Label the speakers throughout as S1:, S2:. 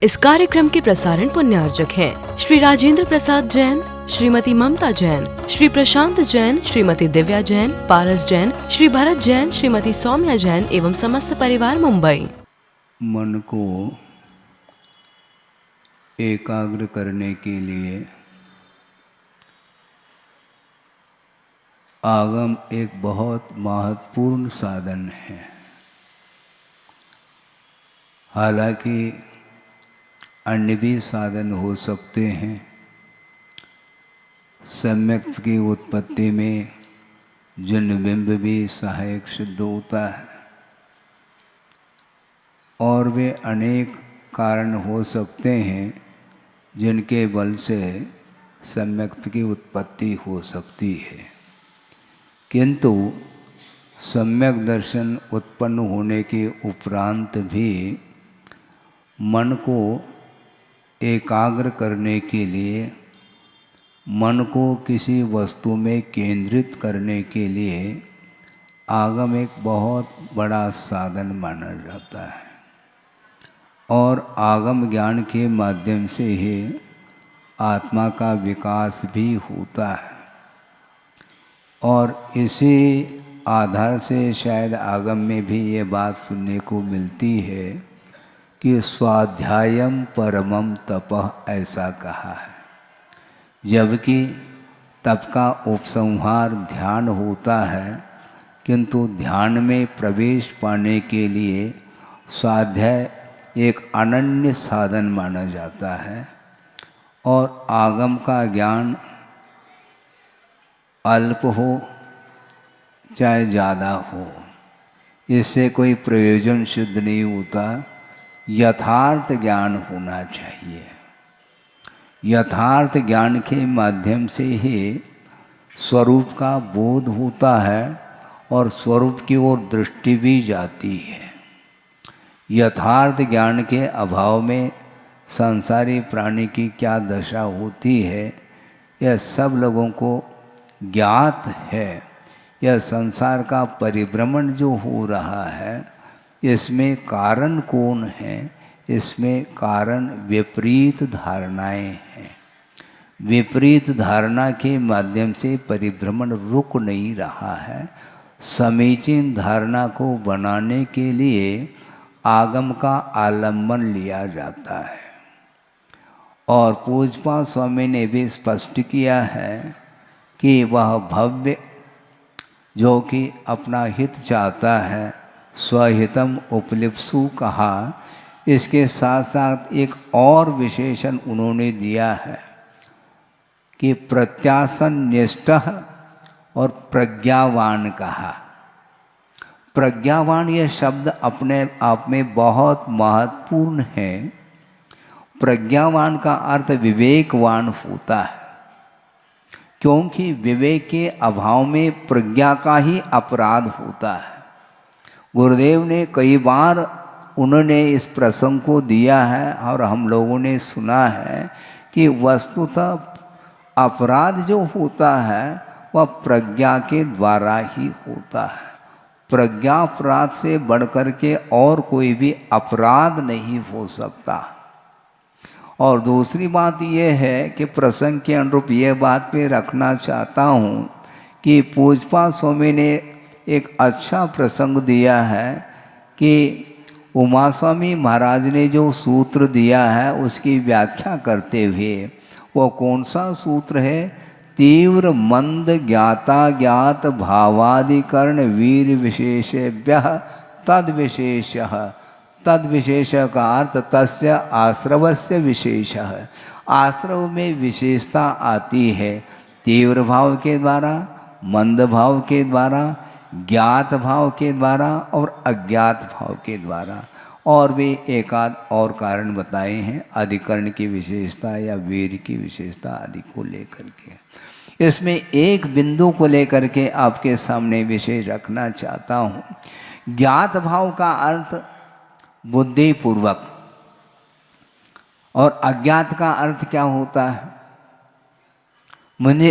S1: इस कार्यक्रम के प्रसारण पुण्यार्जक हैं श्री राजेंद्र प्रसाद जैन, श्रीमती ममता जैन, श्री प्रशांत जैन, श्रीमती दिव्या जैन, पारस जैन, श्री भरत जैन, श्रीमती सौम्या जैन एवं समस्त परिवार मुंबई।
S2: मन को एकाग्र करने के लिए आगम एक बहुत महत्वपूर्ण साधन है। हालांकि अन्य भी साधन हो सकते हैं। सम्यक की उत्पत्ति में जन्मबिंब भी सहायक सिद्ध होता है और वे अनेक कारण हो सकते हैं जिनके बल से सम्यक की उत्पत्ति हो सकती है। किंतु सम्यक दर्शन उत्पन्न होने के उपरांत भी मन को एकाग्र करने के लिए, मन को किसी वस्तु में केंद्रित करने के लिए आगम एक बहुत बड़ा साधन माना जाता है और आगम ज्ञान के माध्यम से ही आत्मा का विकास भी होता है। और इसी आधार से शायद आगम में भी ये बात सुनने को मिलती है कि स्वाध्यायम परमम तपः ऐसा कहा है। जबकि तप का उपसंहार ध्यान होता है, किंतु ध्यान में प्रवेश पाने के लिए स्वाध्याय एक अनन्य साधन माना जाता है और आगम का ज्ञान अल्प हो चाहे ज़्यादा हो, इससे कोई प्रयोजन सिद्ध नहीं होता। यथार्थ ज्ञान होना चाहिए। यथार्थ ज्ञान के माध्यम से ही स्वरूप का बोध होता है और स्वरूप की ओर दृष्टि भी जाती है। यथार्थ ज्ञान के अभाव में संसारी प्राणी की क्या दशा होती है, यह सब लोगों को ज्ञात है। यह संसार का परिभ्रमण जो हो रहा है, इसमें कारण कौन है? इसमें कारण विपरीत धारणाएं हैं। विपरीत धारणा के माध्यम से परिभ्रमण रुक नहीं रहा है। समीचीन धारणा को बनाने के लिए आगम का आलंबन लिया जाता है। और पूज्यपाद स्वामी ने भी स्पष्ट किया है कि वह भव्य जो कि अपना हित चाहता है, स्वहितम उपलिप्सु कहा। इसके साथ साथ एक और विशेषण उन्होंने दिया है कि प्रत्यासन्निष्ठ और प्रज्ञावान कहा। प्रज्ञावान यह शब्द अपने आप में बहुत महत्वपूर्ण है। प्रज्ञावान का अर्थ विवेकवान होता है, क्योंकि विवेक के अभाव में प्रज्ञा का ही अपराध होता है। गुरुदेव ने कई बार उन्होंने इस प्रसंग को दिया है और हम लोगों ने सुना है कि वस्तुतः अपराध जो होता है वह प्रज्ञा के द्वारा ही होता है। प्रज्ञा अपराध से बढ़कर के और कोई भी अपराध नहीं हो सकता। और दूसरी बात यह है कि प्रसंग के अनुरूप यह बात पे रखना चाहता हूँ कि पूज्यपाद स्वामी ने एक अच्छा प्रसंग दिया है कि उमा स्वामी महाराज ने जो सूत्र दिया है उसकी व्याख्या करते हुए, वो कौन सा सूत्र है? तीव्र मंद ज्ञाता ज्ञात भावादिकरण वीर विशेषेभ्य तद विशेषः। तद विशेष का अर्थ तस्य आश्रवस्य विशेष है। आश्रव में विशेषता आती है तीव्र भाव के द्वारा, मंद भाव के द्वारा, ज्ञात भाव के द्वारा और अज्ञात भाव के द्वारा। और भी एकाध और कारण बताए हैं अधिकरण की विशेषता या वीर की विशेषता आदि को लेकर के। इसमें एक बिंदु को लेकर के आपके सामने विषय रखना चाहता हूँ। ज्ञात भाव का अर्थ बुद्धिपूर्वक, और अज्ञात का अर्थ क्या होता है?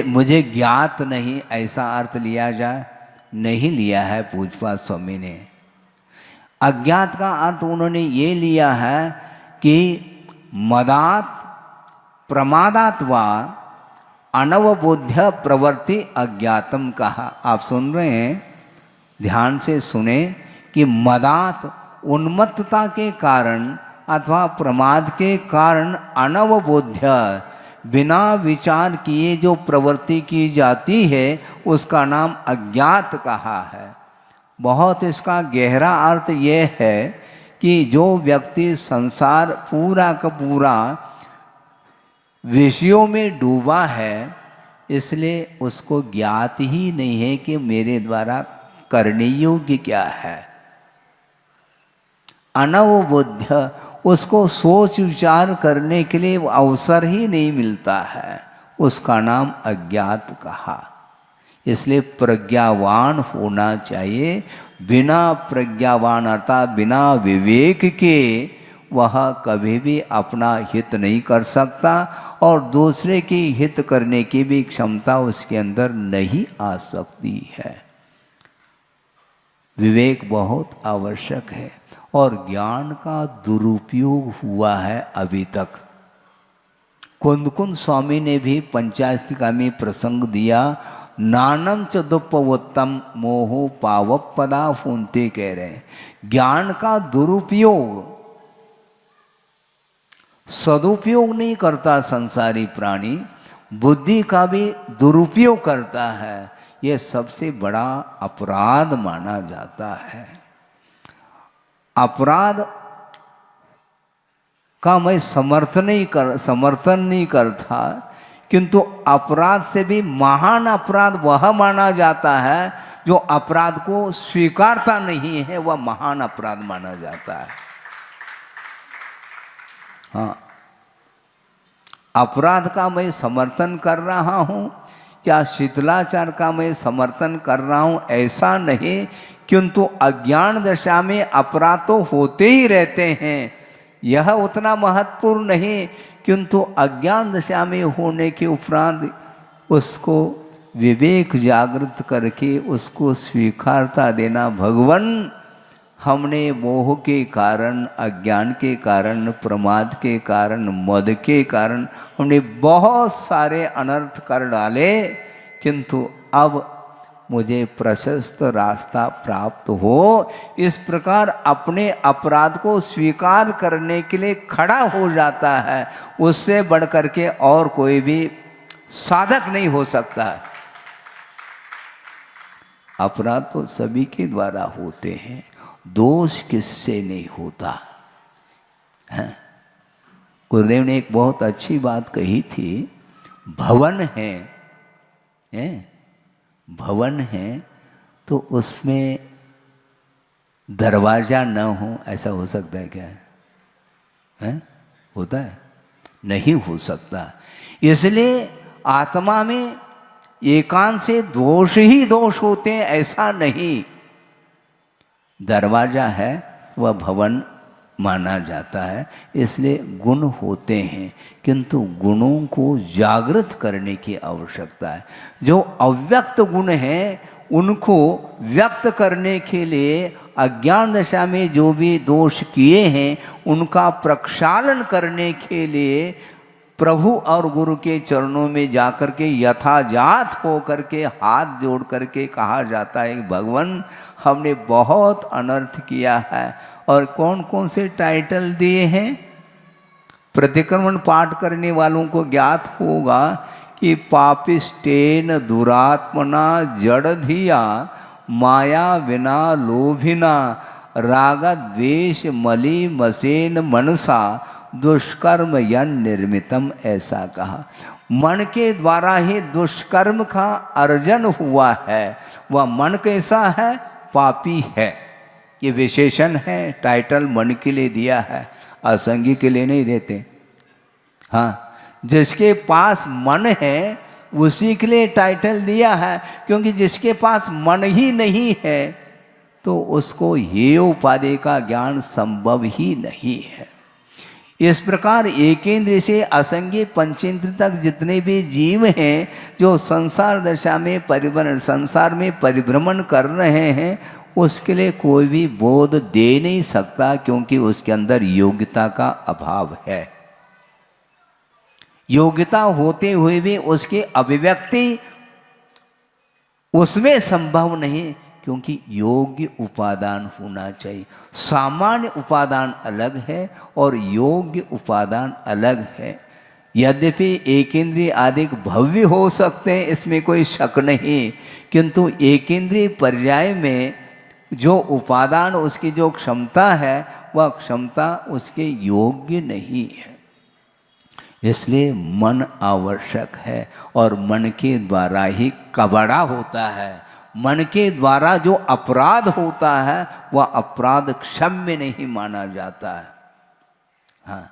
S2: मुझे ज्ञात नहीं, ऐसा अर्थ लिया जाए? नहीं लिया है पूज्यपाद स्वामी ने। अज्ञात का अर्थ उन्होंने ये लिया है कि मदात प्रमादात वा अनवबोध्य प्रवृत्ति अज्ञातम कहा। आप सुन रहे हैं, ध्यान से सुने कि मदात उन्मत्तता के कारण अथवा प्रमाद के कारण अनवबोध्य बिना विचार किए जो प्रवृत्ति की जाती है उसका नाम अज्ञात कहा है। बहुत इसका गहरा अर्थ ये है कि जो व्यक्ति संसार पूरा का पूरा विषयों में डूबा है, इसलिए उसको ज्ञात ही नहीं है कि मेरे द्वारा करने योग्य क्या है। अनवबोध्य, उसको सोच विचार करने के लिए अवसर ही नहीं मिलता है, उसका नाम अज्ञात कहा। इसलिए प्रज्ञावान होना चाहिए। बिना प्रज्ञावान अर्थात बिना विवेक के वह कभी भी अपना हित नहीं कर सकता और दूसरे की हित करने की भी क्षमता उसके अंदर नहीं आ सकती है। विवेक बहुत आवश्यक है और ज्ञान का दुरुपयोग हुआ है अभी तक। कुंद स्वामी ने भी पंचास्तिका में प्रसंग दिया, नानम च दुप्पवोत्तम मोहो पावपदा फूनते कह रहे हैं। ज्ञान का दुरुपयोग, सदुपयोग नहीं करता संसारी प्राणी, बुद्धि का भी दुरुपयोग करता है। यह सबसे बड़ा अपराध माना जाता है। अपराध का मैं समर्थन नहीं करता, किंतु अपराध से भी महान अपराध वह माना जाता है जो अपराध को स्वीकारता नहीं है, वह महान अपराध माना जाता है। हाँ, अपराध का मैं समर्थन कर रहा हूँ क्या शिथिलाचार का मैं समर्थन कर रहा हूँ ऐसा नहीं, किंतु अज्ञान दशा में अपराध तो होते ही रहते हैं, यह उतना महत्वपूर्ण नहीं, किंतु अज्ञान दशा में होने के उपरांत उसको विवेक जागृत करके उसको स्वीकारता देना। भगवान, हमने मोह के कारण, अज्ञान के कारण, प्रमाद के कारण, मद के कारण हमने बहुत सारे अनर्थ कर डाले, किंतु अब मुझे प्रशस्त रास्ता प्राप्त हो। इस प्रकार अपने अपराध को स्वीकार करने के लिए खड़ा हो जाता है। उससे बढ़कर के और कोई भी साधक नहीं हो सकता। अपराध तो सभी के द्वारा होते हैं, दोष किससे नहीं होता है। गुरुदेव ने एक बहुत अच्छी बात कही थी, भवन है भवन है तो उसमें दरवाजा न हो, ऐसा हो सकता है क्या है? होता है? नहीं हो सकता। इसलिए आत्मा में एकांत से दोष ही दोष होते हैं ऐसा नहीं। दरवाजा है वह भवन माना जाता है, इसलिए गुण होते हैं, किंतु गुणों को जागृत करने की आवश्यकता है। जो अव्यक्त गुण हैं उनको व्यक्त करने के लिए अज्ञान दशा में जो भी दोष किए हैं उनका प्रक्षालन करने के लिए प्रभु और गुरु के चरणों में जाकर के यथाजात हो करके हाथ जोड़ करके कहा जाता है, भगवान हमने बहुत अनर्थ किया है। और कौन कौन से टाइटल दिए हैं? प्रतिक्रमण पाठ करने वालों को ज्ञात होगा कि पापिष्टेन दुरात्मना जड़धिया माया विना लोभिना राग द्वेष मली मसेन मनसा दुष्कर्म यन निर्मितम, ऐसा कहा। मन के द्वारा ही दुष्कर्म का अर्जन हुआ है। वह मन कैसा है? पापी है। ये विशेषण है, टाइटल मन के लिए दिया है, असंगी के लिए नहीं देते। हाँ, जिसके पास मन है उसी के लिए टाइटल दिया है, क्योंकि जिसके पास मन ही नहीं है तो उसको ये उपाधि का ज्ञान संभव ही नहीं है। इस प्रकार एकेंद्र से असंगी पंचेंद्र तक जितने भी जीव हैं जो संसार दशा में संसार में परिभ्रमण कर रहे हैं, उसके लिए कोई भी बोध दे नहीं सकता, क्योंकि उसके अंदर योग्यता का अभाव है। योग्यता होते हुए भी उसकी अभिव्यक्ति उसमें संभव नहीं, क्योंकि योग्य उपादान होना चाहिए। सामान्य उपादान अलग है और योग्य उपादान अलग है। यद्यपि एक इंद्रिय आदि भव्य हो सकते हैं, इसमें कोई शक नहीं, किंतु एक इंद्रिय पर्याय में जो उपादान, उसकी जो क्षमता है, वह क्षमता उसके योग्य नहीं है। इसलिए मन आवश्यक है और मन के द्वारा ही कबड़ा होता है। मन के द्वारा जो अपराध होता है वह अपराध क्षम्य नहीं माना जाता है। हाँ,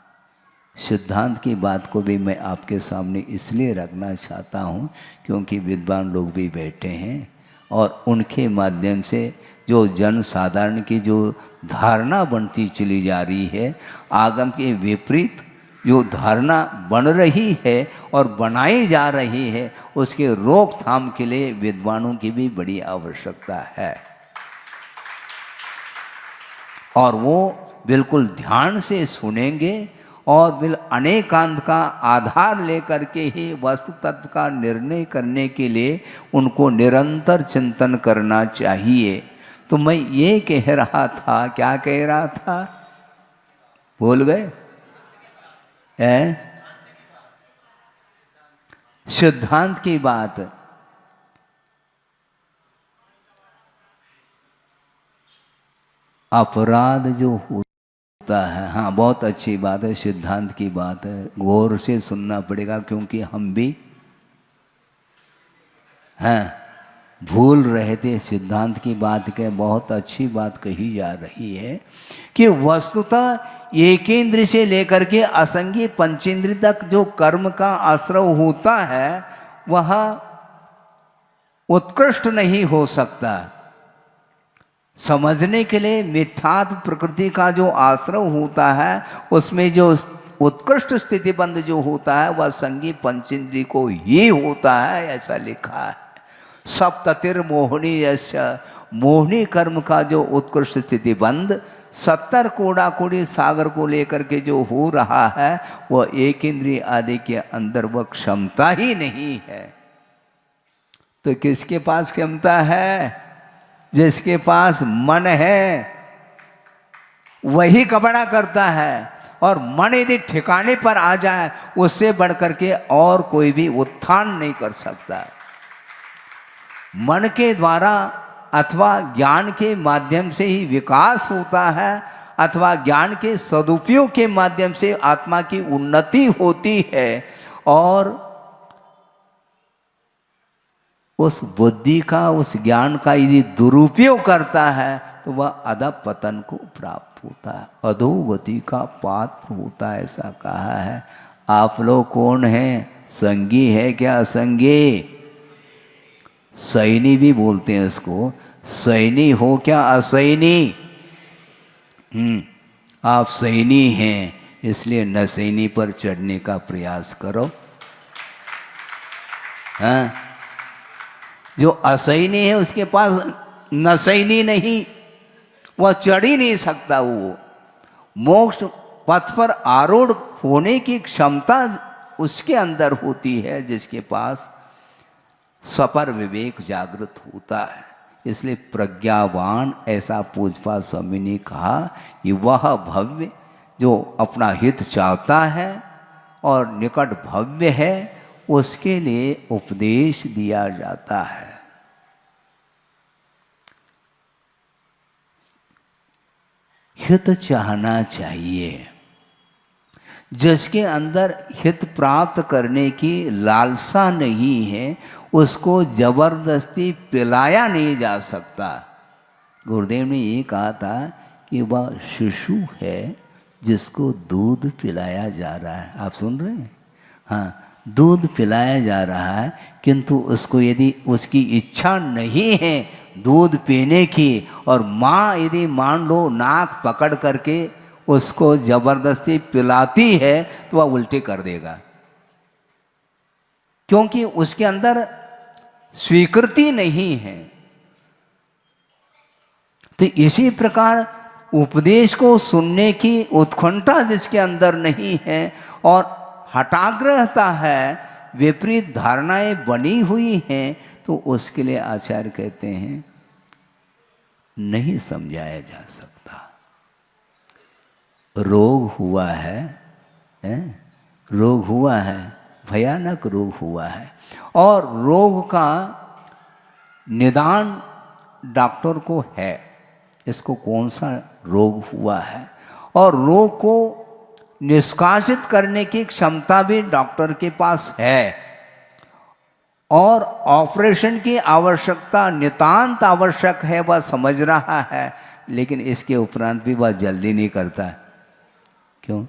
S2: सिद्धांत की बात को भी मैं आपके सामने इसलिए रखना चाहता हूँ क्योंकि विद्वान लोग भी बैठे हैं और उनके माध्यम से जो जन साधारण की जो धारणा बनती चली जा रही है, आगम के विपरीत जो धारणा बन रही है और बनाई जा रही है, उसके रोकथाम के लिए विद्वानों की भी बड़ी आवश्यकता है। और वो बिल्कुल ध्यान से सुनेंगे और अनेकांत का आधार लेकर के ही वस्तु तत्व का निर्णय करने के लिए उनको निरंतर चिंतन करना चाहिए। तो मैं ये कह रहा था, क्या कह रहा था, भूल गए? सिद्धांत की बात। अपराध जो होता है, हाँ बहुत अच्छी बात है, सिद्धांत की बात है, गौर से सुनना पड़ेगा क्योंकि हम भी हैं भूल रहे थे। सिद्धांत की बात के बहुत अच्छी बात कही जा रही है कि वस्तुतः एकेंद्र से लेकर के असंगी पंचेंद्र तक जो कर्म का आश्रय होता है वह उत्कृष्ट नहीं हो सकता। समझने के लिए मिथ्यात्व प्रकृति का जो आश्रय होता है उसमें जो उत्कृष्ट स्थितिबंध जो होता है वह संगी पंचेंद्रिय को ही होता है, ऐसा लिखा है। सप्ततिर मोहिनी यस्य, मोहिनी कर्म का जो उत्कृष्ट स्थितिबंध 70 कोड़ा कोड़ी सागर को लेकर के जो हो रहा है वह एक इंद्रिय आदि के अंदर वह क्षमता ही नहीं है। तो किसके पास क्षमता है? जिसके पास मन है वही कबड़ा करता है, और मन यदि ठिकाने पर आ जाए उससे बढ़कर के और कोई भी उत्थान नहीं कर सकता। मन के द्वारा अथवा ज्ञान के माध्यम से ही विकास होता है, अथवा ज्ञान के सदुपयोग के माध्यम से आत्मा की उन्नति होती है, और उस बुद्धि का, उस ज्ञान का यदि दुरुपयोग करता है तो वह अधपतन को प्राप्त होता है, अधोगति का पात्र होता है, ऐसा कहा है। आप लोग कौन हैं? संगी है क्या असंगी? सैनी भी बोलते हैं इसको। सैनी हो क्या असैनी? आप सैनी हैं, इसलिए नसैनी पर चढ़ने का प्रयास करो। हाँ, जो असैनी है उसके पास नसैनी नहीं, वह चढ़ ही नहीं सकता। वो मोक्ष पथ पर आरूढ़ होने की क्षमता उसके अंदर होती है जिसके पास सपर विवेक जागृत होता है। इसलिए प्रज्ञावान, ऐसा पूजपा स्वामी ने कहा कि वह भव्य जो अपना हित चाहता है और निकट भव्य है, उसके लिए उपदेश दिया जाता है। हित चाहना चाहिए। जिसके अंदर हित प्राप्त करने की लालसा नहीं है उसको जबरदस्ती पिलाया नहीं जा सकता। गुरुदेव ने ये कहा था कि वह शिशु है जिसको दूध पिलाया जा रहा है। आप सुन रहे हैं? हाँ, दूध पिलाया जा रहा है, किंतु उसको यदि उसकी इच्छा नहीं है दूध पीने की, और माँ यदि मान लो नाक पकड़ करके उसको जबरदस्ती पिलाती है तो वह उल्टी कर देगा, क्योंकि उसके अंदर स्वीकृति नहीं है। तो इसी प्रकार उपदेश को सुनने की उत्कंठा जिसके अंदर नहीं है, और हठाग्रहता है, विपरीत धारणाएं बनी हुई हैं, तो उसके लिए आचार्य कहते हैं नहीं समझाया जा सकता। रोग हुआ है, रोग हुआ है, भयानक रोग हुआ है, और रोग का निदान डॉक्टर को है, इसको कौन सा रोग हुआ है, और रोग को निष्कासित करने की क्षमता भी डॉक्टर के पास है, और ऑपरेशन की आवश्यकता नितांत आवश्यक है, वह समझ रहा है, लेकिन इसके उपरांत भी वह जल्दी नहीं करता। क्यों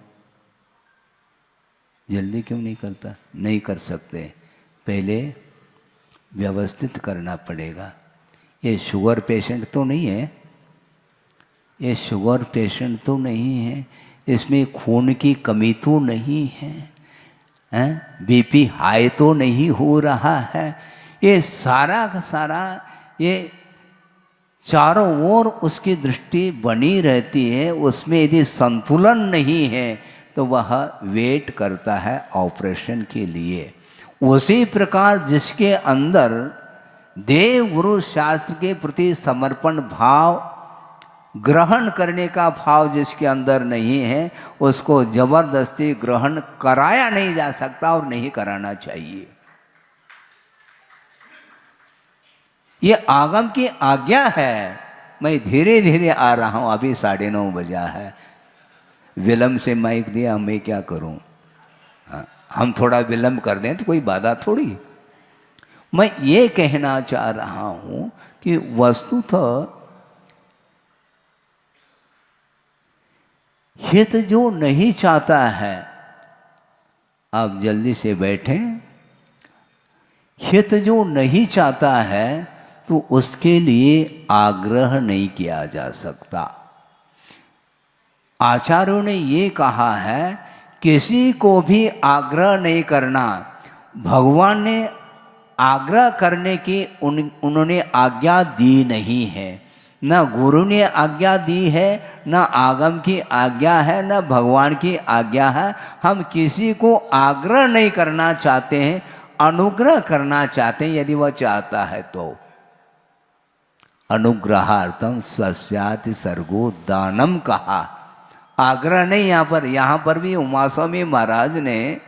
S2: जल्दी क्यों नहीं करता? नहीं कर सकते, पहले व्यवस्थित करना पड़ेगा। ये शुगर पेशेंट तो नहीं है, ये शुगर पेशेंट तो नहीं है, इसमें खून की कमी तो नहीं है, बीपी हाई तो नहीं हो रहा है। ये सारा का सारा ये चारों ओर उसकी दृष्टि बनी रहती है, उसमें यदि संतुलन नहीं है तो वह वेट करता है ऑपरेशन के लिए। उसी प्रकार जिसके अंदर देव गुरु शास्त्र के प्रति समर्पण भाव, ग्रहण करने का भाव जिसके अंदर नहीं है, उसको जबरदस्ती ग्रहण कराया नहीं जा सकता और नहीं कराना चाहिए। ये आगम की आज्ञा है। मैं धीरे धीरे आ रहा हूं, अभी 9:30 बजा है, विलंब से माइक दिया, मैं क्या करूं? हम थोड़ा विलंब कर दें तो कोई बाधा थोड़ी। मैं ये कहना चाह रहा हूं कि वस्तुतः हित जो नहीं चाहता है, आप जल्दी से बैठें। हित जो नहीं चाहता है तो उसके लिए आग्रह नहीं किया जा सकता। आचार्यों ने ये कहा है किसी को भी आग्रह नहीं करना। भगवान ने आग्रह करने की उन्होंने आज्ञा दी नहीं है, न गुरु ने आज्ञा दी है, न आगम की आज्ञा है, न भगवान की आज्ञा है। हम किसी को आग्रह नहीं करना चाहते हैं, अनुग्रह करना चाहते हैं यदि वह चाहता है तो। अनुग्रहार्थम स्वस्याति सर्गो दानम कहा, आग्रह नहीं। यहाँ पर भी उमास्वामी महाराज ने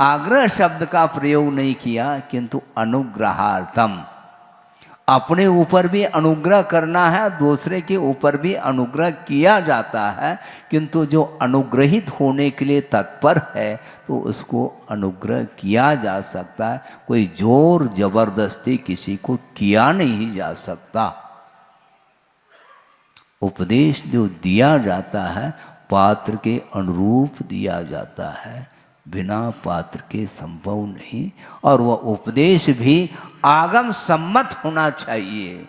S2: आग्रह शब्द का प्रयोग नहीं किया, किंतु अनुग्रहार्थम, अपने ऊपर भी अनुग्रह करना है, दूसरे के ऊपर भी अनुग्रह किया जाता है, किंतु जो अनुग्रहित होने के लिए तत्पर है तो उसको अनुग्रह किया जा सकता है। कोई जोर जबरदस्ती किसी को किया नहीं जा सकता। उपदेश जो दिया जाता है पात्र के अनुरूप दिया जाता है, बिना पात्र के संभव नहीं, और वह उपदेश भी आगम सम्मत होना चाहिए।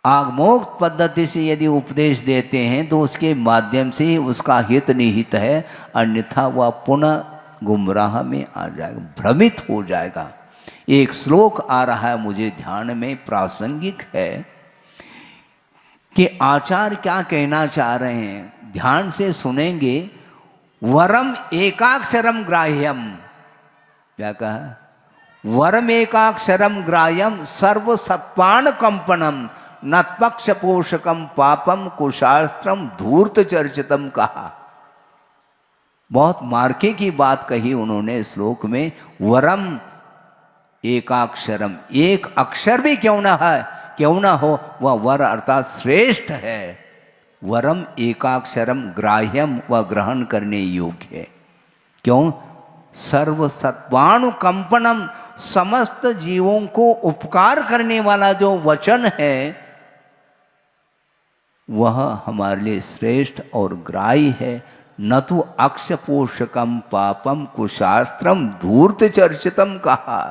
S2: आगमोक्त पद्धति से यदि उपदेश देते हैं तो उसके माध्यम से ही उसका हित निहित है, अन्यथा वह पुनः गुमराह में आ जाएगा, भ्रमित हो जाएगा। एक श्लोक आ रहा है मुझे ध्यान में, प्रासंगिक है, कि आचार्य क्या कहना चाह रहे हैं, ध्यान से सुनेंगे। वरम एकाक्षरम ग्राह्यम, क्या कहा? वरम एकाक्षरम ग्राह्यम सर्व सत्वान कंपनम नत्पक्ष पोषकम पापम कुशास्त्रम धूर्त चर्चितम कहा। बहुत मार्के की बात कही उन्होंने श्लोक में। वरम एकाक्षरम, एक अक्षर भी क्यों ना है, क्यों ना हो, वह वर अर्थात श्रेष्ठ है। वरम एकाक्षरम ग्राह्यम, वह ग्रहण करने योग्य है। क्यों? सर्व सत्वानुकंपनम, समस्त जीवों को उपकार करने वाला जो वचन है वह हमारे लिए श्रेष्ठ और ग्राह्य है। न तो अक्षपोषकम पापम कुशास्त्रम धूर्त चर्चितम कहा।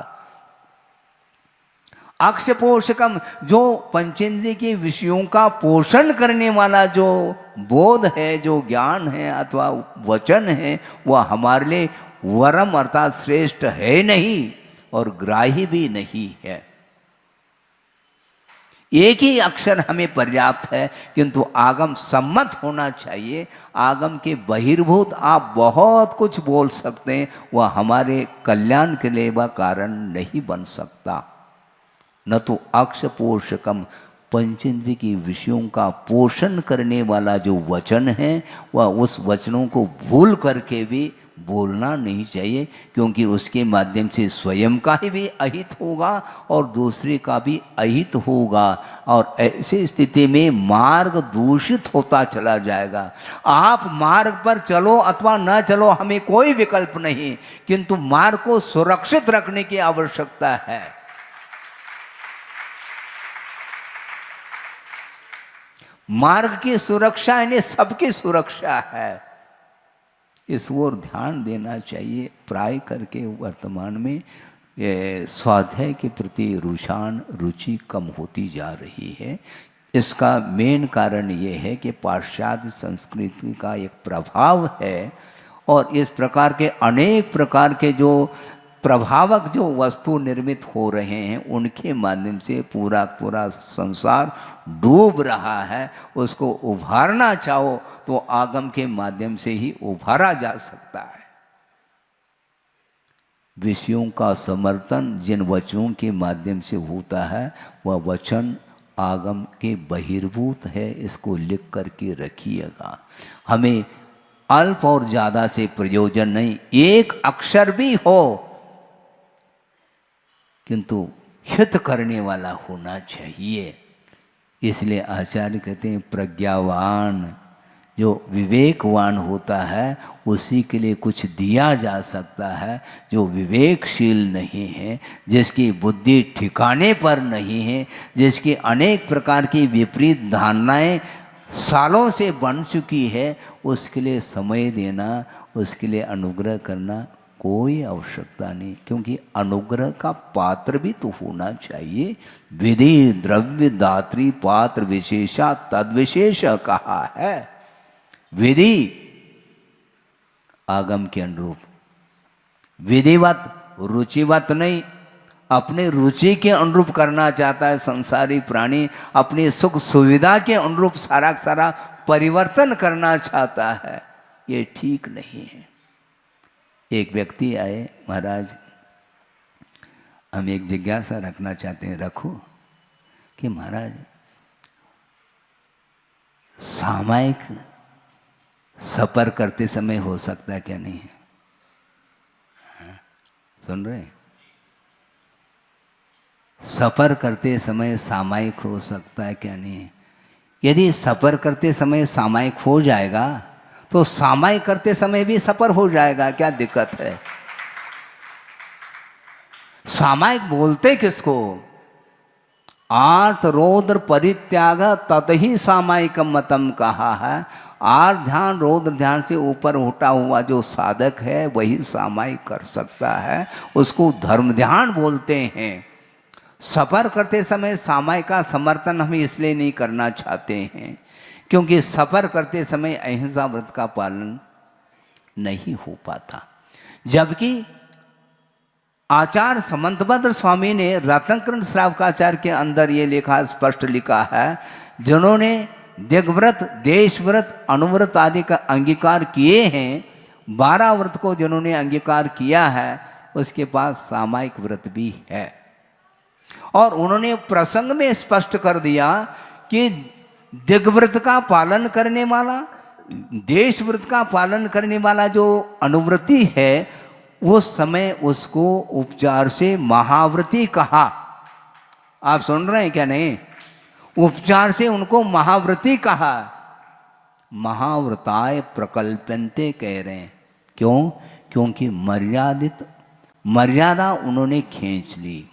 S2: अक्षपोषकम, जो पंचेंद्रिय के विषयों का पोषण करने वाला जो बोध है, जो ज्ञान है अथवा वचन है, वह हमारे लिए वरम अर्थात श्रेष्ठ है नहीं और ग्राह्य भी नहीं है। एक ही अक्षर हमें पर्याप्त है, किंतु आगम सम्मत होना चाहिए। आगम के बहिर्भूत आप बहुत कुछ बोल सकते हैं, वह हमारे कल्याण के लिए वह कारण नहीं बन सकता। न तो अक्ष पोषकम, पंचेंद्रिय की विषयों का पोषण करने वाला जो वचन है, वह उस वचनों को भूल करके भी बोलना नहीं चाहिए, क्योंकि उसके माध्यम से स्वयं का ही भी अहित होगा और दूसरे का भी अहित होगा, और ऐसी स्थिति में मार्ग दूषित होता चला जाएगा। आप मार्ग पर चलो अथवा न चलो, हमें कोई विकल्प नहीं, किंतु मार्ग को सुरक्षित रखने की आवश्यकता है। मार्ग की सुरक्षा यानी सबकी सुरक्षा है, इस ओर ध्यान देना चाहिए। प्राय करके वर्तमान में स्वाध्याय के प्रति रुचि कम होती जा रही है। इसका मेन कारण ये है कि पाश्चात्य संस्कृति का एक प्रभाव है, और इस प्रकार के अनेक प्रकार के जो प्रभावक जो वस्तु निर्मित हो रहे हैं, उनके माध्यम से पूरा पूरा संसार डूब रहा है। उसको उभारना चाहो तो आगम के माध्यम से ही उभारा जा सकता है। विषयों का समर्थन जिन वचनों के माध्यम से होता है, वह वचन आगम के बहिर्भूत है, इसको लिख करके रखिएगा। हमें अल्प और ज़्यादा से प्रयोजन नहीं, एक अक्षर भी हो किंतु हित करने वाला होना चाहिए। इसलिए आचार्य कहते हैं प्रज्ञावान, जो विवेकवान होता है उसी के लिए कुछ दिया जा सकता है। जो विवेकशील नहीं है, जिसकी बुद्धि ठिकाने पर नहीं है, जिसकी अनेक प्रकार की विपरीत धारणाएं सालों से बन चुकी है, उसके लिए समय देना, उसके लिए अनुग्रह करना कोई आवश्यकता नहीं, क्योंकि अनुग्रह का पात्र भी तो होना चाहिए। विधि द्रव्य दात्री पात्र विशेषा तद्विशेष कहा है। विधि आगम के अनुरूप, विधिवत रुचिवत नहीं। अपने रुचि के अनुरूप करना चाहता है संसारी प्राणी, अपनी सुख सुविधा के अनुरूप सारा सारा परिवर्तन करना चाहता है, ये ठीक नहीं है। एक व्यक्ति आए, महाराज हम एक जिज्ञासा रखना चाहते हैं, रखो, कि महाराज सामायिक सफर करते समय हो सकता है क्या नहीं है? सुन रहे हैं? सफर करते समय सामायिक हो सकता है क्या नहीं है? यदि सफर करते समय सामायिक हो जाएगा तो सामायिक करते समय भी सफर हो जाएगा, क्या दिक्कत है? सामायिक बोलते किसको? आर्थ रौद्र परित्याग ततहि सामायिकम मतम कहा है। आर्थ ध्यान रौद्र ध्यान से ऊपर उठा हुआ जो साधक है वही सामायिक कर सकता है, उसको धर्म ध्यान बोलते हैं। सफर करते समय सामायिक का समर्थन हम इसलिए नहीं करना चाहते हैं क्योंकि सफर करते समय अहिंसा व्रत का पालन नहीं हो पाता। जबकि आचार्य समंतभद्र स्वामी ने रत्नकर्ण श्रावकाचार्य के अंदर ये लिखा, स्पष्ट लिखा है, जिन्होंने दिग्व्रत देशव्रत अनुव्रत आदि का अंगीकार किए हैं, 12 व्रत को जिन्होंने अंगीकार किया है, उसके पास सामायिक व्रत भी है। और उन्होंने प्रसंग में स्पष्ट कर दिया कि दिग्व्रत का पालन करने वाला, देश व्रत का पालन करने वाला जो अनुव्रती है, उस समय उसको उपचार से महाव्रती कहा। आप सुन रहे हैं क्या? नहीं, उपचार से उनको महाव्रती कहा। महाव्रताय प्रकल्पन्ते कह रहे हैं। क्यों? क्योंकि मर्यादा उन्होंने खींच ली।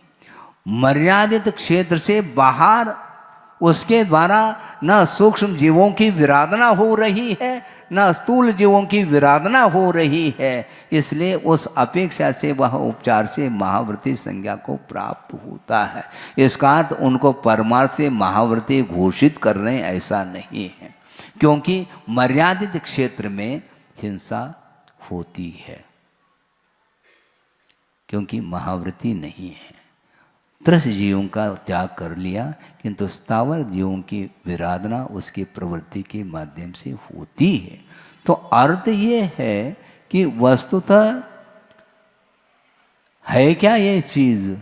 S2: मर्यादित क्षेत्र से बाहर उसके द्वारा न सूक्ष्म जीवों की विराधना हो रही है, न स्थूल जीवों की विराधना हो रही है, इसलिए उस अपेक्षा से वह उपचार से महाव्रती संज्ञा को प्राप्त होता है। इसका अर्थ उनको परमार्थ से महाव्रती घोषित कर रहे हैं, ऐसा नहीं है, क्योंकि मर्यादित क्षेत्र में हिंसा होती है, क्योंकि महाव्रती नहीं है। त्रस जीवों का त्याग कर लिया, किंतु स्थावर जीवों की विराधना उसकी प्रवृत्ति के माध्यम से होती है। तो अर्थ ये है कि वस्तुतः है क्या ये चीज।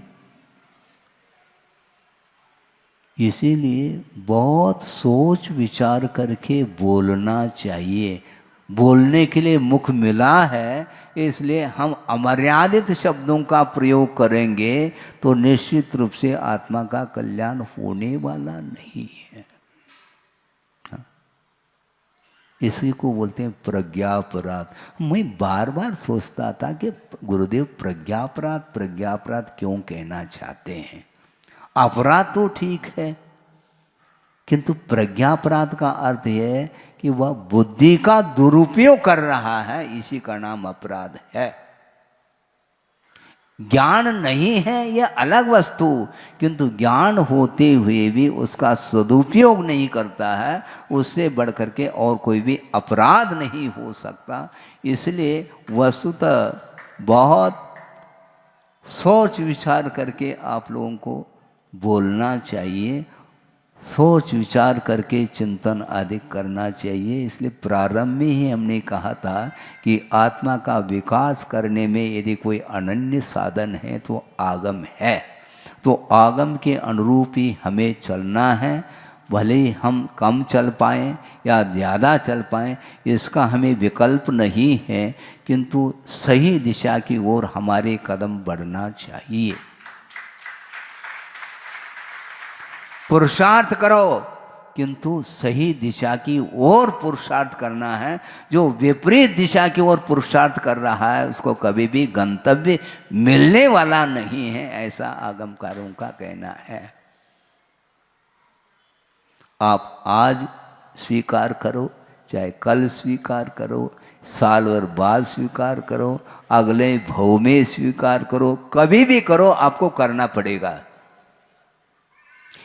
S2: इसीलिए बहुत सोच विचार करके बोलना चाहिए। बोलने के लिए मुख मिला है, इसलिए हम अमर्यादित शब्दों का प्रयोग करेंगे तो निश्चित रूप से आत्मा का कल्याण होने वाला नहीं है। हाँ। इसी को बोलते हैं प्रज्ञापराध। मैं बार बार सोचता था कि गुरुदेव प्रज्ञापराध क्यों कहना चाहते हैं। अपराध तो ठीक है, किंतु प्रज्ञापराध का अर्थ यह है कि वह बुद्धि का दुरुपयोग कर रहा है, इसी का नाम अपराध है। ज्ञान नहीं है यह अलग वस्तु, किंतु ज्ञान होते हुए भी उसका सदुपयोग नहीं करता है, उससे बढ़कर के और कोई भी अपराध नहीं हो सकता। इसलिए वस्तुतः बहुत सोच विचार करके आप लोगों को बोलना चाहिए, सोच विचार करके चिंतन आदि करना चाहिए। इसलिए प्रारंभ में ही हमने कहा था कि आत्मा का विकास करने में यदि कोई अनन्य साधन है तो आगम है। तो आगम के अनुरूप ही हमें चलना है। भले ही हम कम चल पाएँ या ज़्यादा चल पाएँ, इसका हमें विकल्प नहीं है, किंतु सही दिशा की ओर हमारे कदम बढ़ना चाहिए। पुरुषार्थ करो, किंतु सही दिशा की ओर पुरुषार्थ करना है। जो विपरीत दिशा की ओर पुरुषार्थ कर रहा है उसको कभी भी गंतव्य मिलने वाला नहीं है, ऐसा आगमकारों का कहना है। आप आज स्वीकार करो, चाहे कल स्वीकार करो, साल भर बाद स्वीकार करो, अगले भव में स्वीकार करो, कभी भी करो, आपको करना पड़ेगा।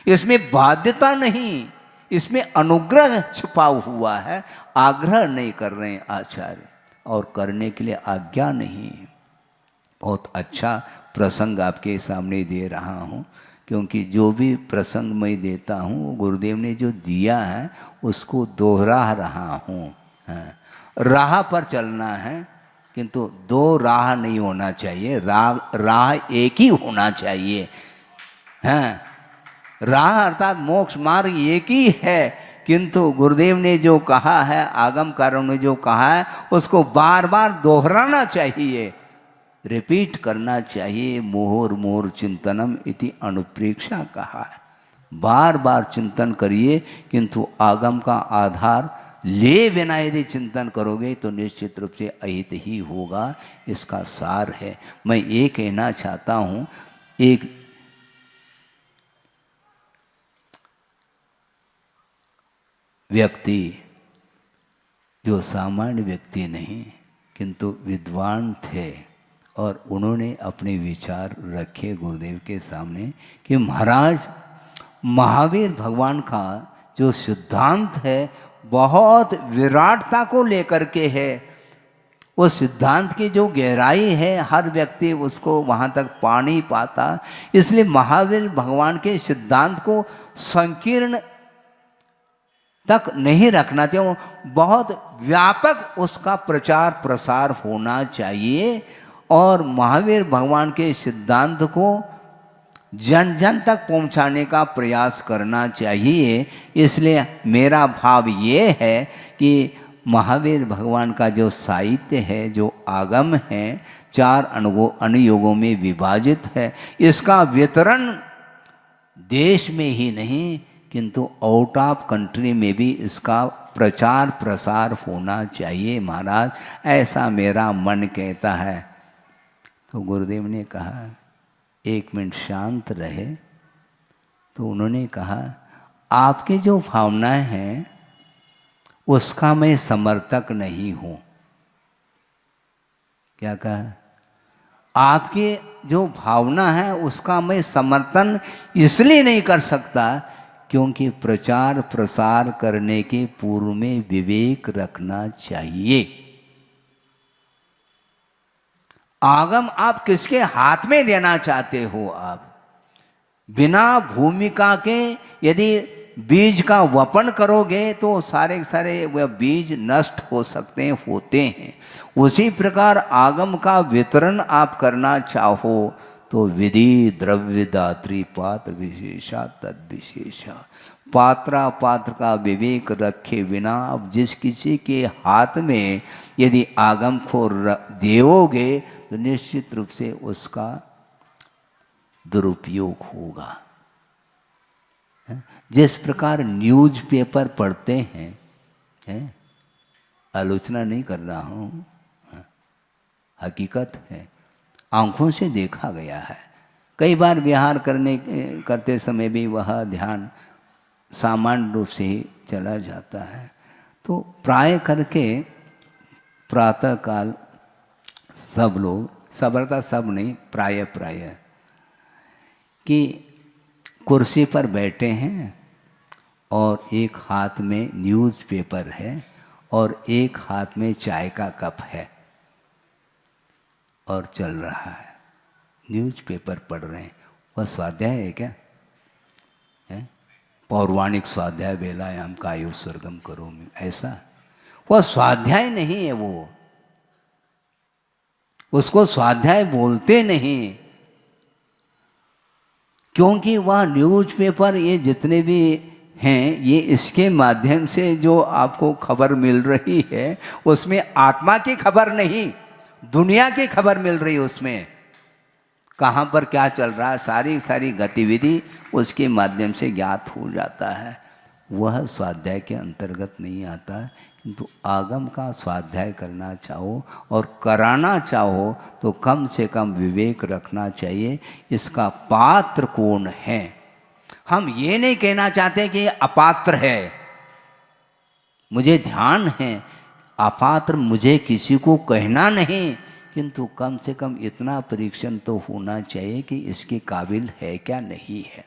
S2: इसमें बाध्यता नहीं, इसमें अनुग्रह छुपा हुआ है। आग्रह नहीं कर रहे हैं आचार्य, और करने के लिए आज्ञा नहीं। बहुत अच्छा प्रसंग आपके सामने दे रहा हूँ, क्योंकि जो भी प्रसंग मैं देता हूँ वो गुरुदेव ने जो दिया है उसको दोहरा रहा हूँ। राह पर चलना है, किंतु दो राह नहीं होना चाहिए, राह एक ही होना चाहिए। राह अर्थात मोक्ष मार्ग एक ही है, किंतु गुरुदेव ने जो कहा है, आगमकारों ने जो कहा है, उसको बार बार दोहराना चाहिए, रिपीट करना चाहिए। मुहुर्मुहुर् चिंतनम इति अनुप्रेक्षा कहा है। बार बार चिंतन करिए, किंतु आगम का आधार ले बिना यदि चिंतन करोगे तो निश्चित रूप से अहित ही होगा। इसका सार है। मैं ये कहना चाहता हूँ, एक व्यक्ति जो सामान्य व्यक्ति नहीं किंतु विद्वान थे, और उन्होंने अपने विचार रखे गुरुदेव के सामने कि महाराज, महावीर भगवान का जो सिद्धांत है बहुत विराटता को लेकर के है। वो सिद्धांत की जो गहराई है हर व्यक्ति उसको वहाँ तक पा नहीं पाता। इसलिए महावीर भगवान के सिद्धांत को संकीर्ण तक नहीं रखना चाहिए, बहुत व्यापक उसका प्रचार प्रसार होना चाहिए, और महावीर भगवान के सिद्धांत को जन जन तक पहुंचाने का प्रयास करना चाहिए। इसलिए मेरा भाव ये है कि महावीर भगवान का जो साहित्य है, जो आगम है, 4 अनुयोगों में विभाजित है, इसका वितरण देश में ही नहीं किंतु आउट ऑफ कंट्री में भी इसका प्रचार प्रसार होना चाहिए महाराज, ऐसा मेरा मन कहता है। तो गुरुदेव ने कहा 1 मिनट शांत रहे। तो उन्होंने कहा आपकी जो भावनाएं हैं उसका मैं समर्थक नहीं हूँ। क्या कहा? आपकी जो भावना है उसका मैं समर्थन इसलिए नहीं कर सकता क्योंकि प्रचार प्रसार करने के पूर्व में विवेक रखना चाहिए। आगम आप किसके हाथ में देना चाहते हो? आप बिना भूमिका के यदि बीज का वपन करोगे तो सारे सारे वह बीज नष्ट हो सकते हैं, होते हैं। उसी प्रकार आगम का वितरण आप करना चाहो तो विधि द्रव्य दात्री पात्र विशेषा तद विशेषा, पात्रा पात्र का विवेक रखे बिना अब जिस किसी के हाथ में यदि आगम को देओगे तो निश्चित रूप से उसका दुरुपयोग होगा। जिस प्रकार न्यूज़पेपर पढ़ते हैं, आलोचना नहीं कर रहा हूँ, हकीकत है, आंखों से देखा गया है। कई बार विहार करते समय भी वह ध्यान सामान्य रूप से ही चला जाता है। तो प्राय करके प्रातःकाल सब लोग, सबरता सब नहीं, प्राय कि कुर्सी पर बैठे हैं और एक हाथ में न्यूज़पेपर है और एक हाथ में चाय का कप है और चल रहा है, न्यूज़पेपर पढ़ रहे हैं। वह स्वाध्याय है क्या? है पौराणिक स्वाध्याय वेलायाम कायो स्वर्गम करोमि, ऐसा वह स्वाध्याय नहीं है। वो उसको स्वाध्याय बोलते नहीं, क्योंकि वह न्यूज़पेपर ये जितने भी हैं ये इसके माध्यम से जो आपको खबर मिल रही है उसमें आत्मा की खबर नहीं, दुनिया की खबर मिल रही है। उसमें कहाँ पर क्या चल रहा है सारी सारी गतिविधि उसके माध्यम से ज्ञात हो जाता है। वह स्वाध्याय के अंतर्गत नहीं आता है। किंतु आगम का स्वाध्याय करना चाहो और कराना चाहो तो कम से कम विवेक रखना चाहिए, इसका पात्र कौन है। हम ये नहीं कहना चाहते कि अपात्र है, मुझे ध्यान है, अपात्र मुझे किसी को कहना नहीं, किंतु कम से कम इतना परीक्षण तो होना चाहिए कि इसके काबिल है क्या नहीं है।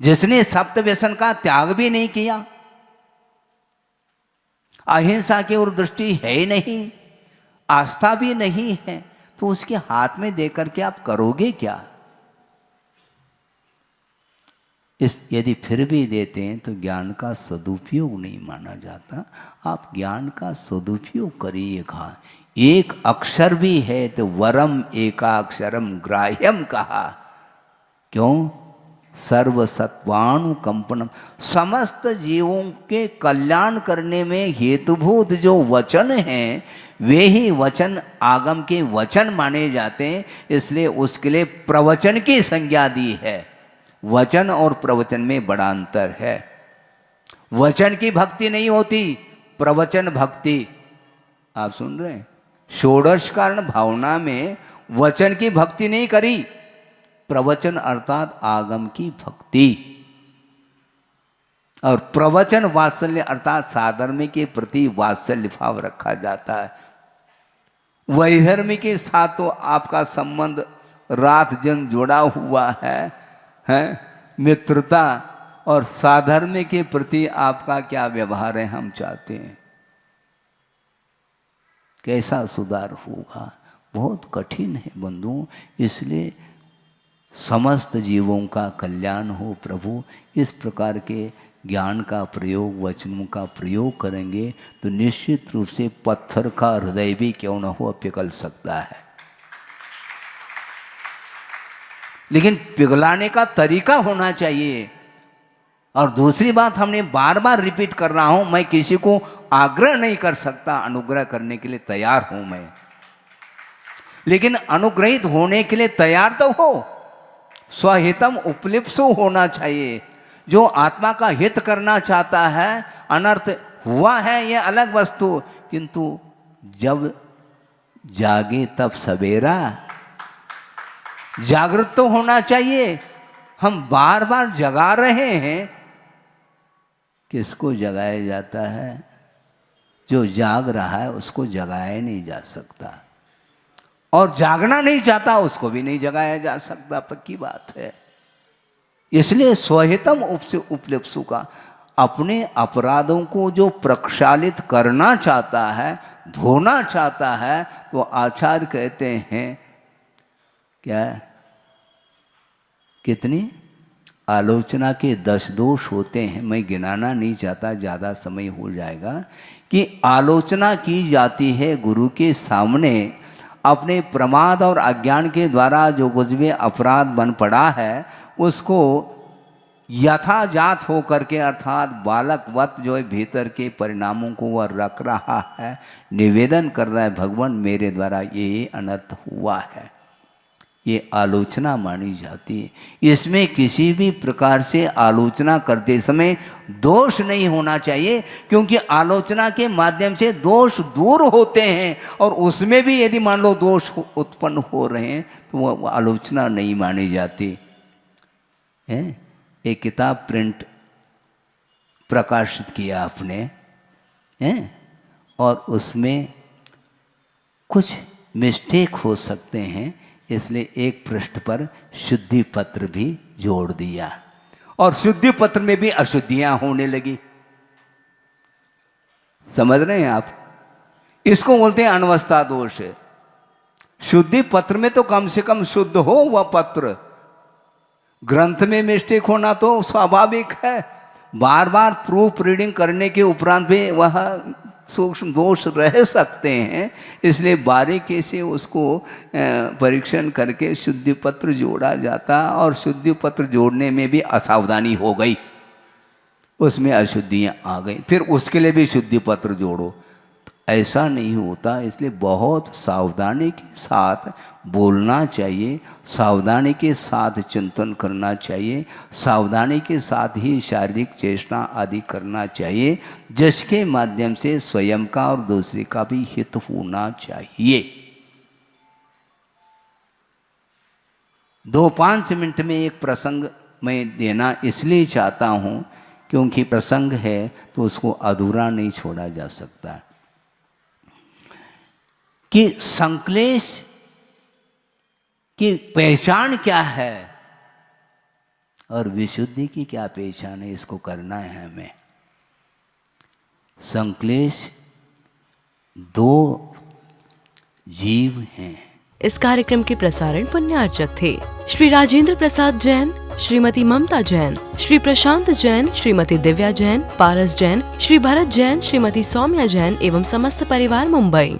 S2: जिसने सप्त व्यसन का त्याग भी नहीं किया, अहिंसा की ओर दृष्टि है ही नहीं, आस्था भी नहीं है, तो उसके हाथ में देकर के आप करोगे क्या? यदि फिर भी देते हैं तो ज्ञान का सदुपयोग नहीं माना जाता। आप ज्ञान का सदुपयोग करिएगा। एक अक्षर भी है तो वरम एकाक्षरम ग्राह्यम कहा। क्यों? सर्वसत्वानुकंपनम, समस्त जीवों के कल्याण करने में हेतुभूत जो वचन हैं वे ही वचन आगम के वचन माने जाते हैं। इसलिए उसके लिए प्रवचन की संज्ञा दी है। वचन और प्रवचन में बड़ा अंतर है। वचन की भक्ति नहीं होती, प्रवचन भक्ति। आप सुन रहे हैं, षोडश कारण भावना में वचन की भक्ति नहीं करी, प्रवचन अर्थात आगम की भक्ति। और प्रवचन वात्सल्य अर्थात साधर्मी के प्रति वात्सल्य भाव रखा जाता है। वैधर्मी के साथ तो आपका संबंध रात दिन जुड़ा हुआ है मित्रता, और साधर्म्य के प्रति आपका क्या व्यवहार है हम चाहते हैं। कैसा सुधार होगा? बहुत कठिन है बंधुओं। इसलिए समस्त जीवों का कल्याण हो प्रभु, इस प्रकार के ज्ञान का प्रयोग, वचनों का प्रयोग करेंगे तो निश्चित रूप से पत्थर का हृदय भी क्यों न हो पिघल सकता है। लेकिन पिघलाने का तरीका होना चाहिए। और दूसरी बात, हमने बार बार रिपीट कर रहा हूं, मैं किसी को आग्रह नहीं कर सकता, अनुग्रह करने के लिए तैयार हूं मैं, लेकिन अनुग्रहित होने के लिए तैयार तो हो। स्वहितम उपलिप्सु होना चाहिए। जो आत्मा का हित करना चाहता है, अनर्थ हुआ है यह अलग वस्तु, किंतु जब जागे तब सवेरा, जागृत तो होना चाहिए। हम बार बार जगा रहे हैं, किसको जगाया जाता है? जो जाग रहा है उसको जगाया नहीं जा सकता, और जागना नहीं चाहता उसको भी नहीं जगाया जा सकता, पक्की बात है। इसलिए स्वहितम उपलिप्सु का, अपने अपराधों को जो प्रक्षालित करना चाहता है, धोना चाहता है, तो आचार्य कहते हैं क्या? कितनी आलोचना के 10 दोष होते हैं। मैं गिनाना नहीं चाहता, ज़्यादा समय हो जाएगा। कि आलोचना की जाती है गुरु के सामने, अपने प्रमाद और अज्ञान के द्वारा जो कुछ भी अपराध बन पड़ा है उसको यथाजात हो करके, अर्थात बालकवत जो है भीतर के परिणामों को वह रख रहा है, निवेदन कर रहा है, भगवान मेरे द्वारा ये अनर्थ हुआ है, ये आलोचना मानी जाती है। इसमें किसी भी प्रकार से आलोचना करते समय दोष नहीं होना चाहिए, क्योंकि आलोचना के माध्यम से दोष दूर होते हैं, और उसमें भी यदि मान लो दोष उत्पन्न हो रहे हैं तो वह आलोचना नहीं मानी जाती है। एक किताब प्रिंट प्रकाशित किया आपने हैं, और उसमें कुछ मिस्टेक हो सकते हैं, इसलिए एक पृष्ठ पर शुद्धि पत्र भी जोड़ दिया, और शुद्धि पत्र में भी अशुद्धियां होने लगी। समझ रहे हैं आप? इसको बोलते हैं अनवस्था दोष। शुद्धि पत्र में तो कम से कम शुद्ध हो वह पत्र, ग्रंथ में मिस्टेक होना तो स्वाभाविक है। बार बार प्रूफ रीडिंग करने के उपरांत भी वह सूक्ष्म दोष रह सकते हैं, इसलिए बारीकी से उसको परीक्षण करके शुद्धि पत्र जोड़ा जाता, और शुद्धि पत्र जोड़ने में भी असावधानी हो गई, उसमें अशुद्धियाँ आ गई, फिर उसके लिए भी शुद्धि पत्र जोड़ो। तो ऐसा नहीं होता, इसलिए बहुत सावधानी के साथ बोलना चाहिए, सावधानी के साथ चिंतन करना चाहिए, सावधानी के साथ ही शारीरिक चेष्टा आदि करना चाहिए, जिसके माध्यम से स्वयं का और दूसरे का भी हित होना चाहिए। 2-5 मिनट में एक प्रसंग मैं देना इसलिए चाहता हूँ क्योंकि प्रसंग है तो उसको अधूरा नहीं छोड़ा जा सकता। कि संक्लेश की पहचान क्या है और विशुद्धि की क्या पहचान है, इसको करना है हमें। संक्लेश 2 जीव हैं।
S1: इस कार्यक्रम के प्रसारण पुण्यार्चक थे श्री राजेंद्र प्रसाद जैन, श्रीमती ममता जैन, श्री प्रशांत जैन, श्रीमती दिव्या जैन, पारस जैन, श्री भरत जैन, श्रीमती सौम्या जैन एवं समस्त परिवार, मुंबई।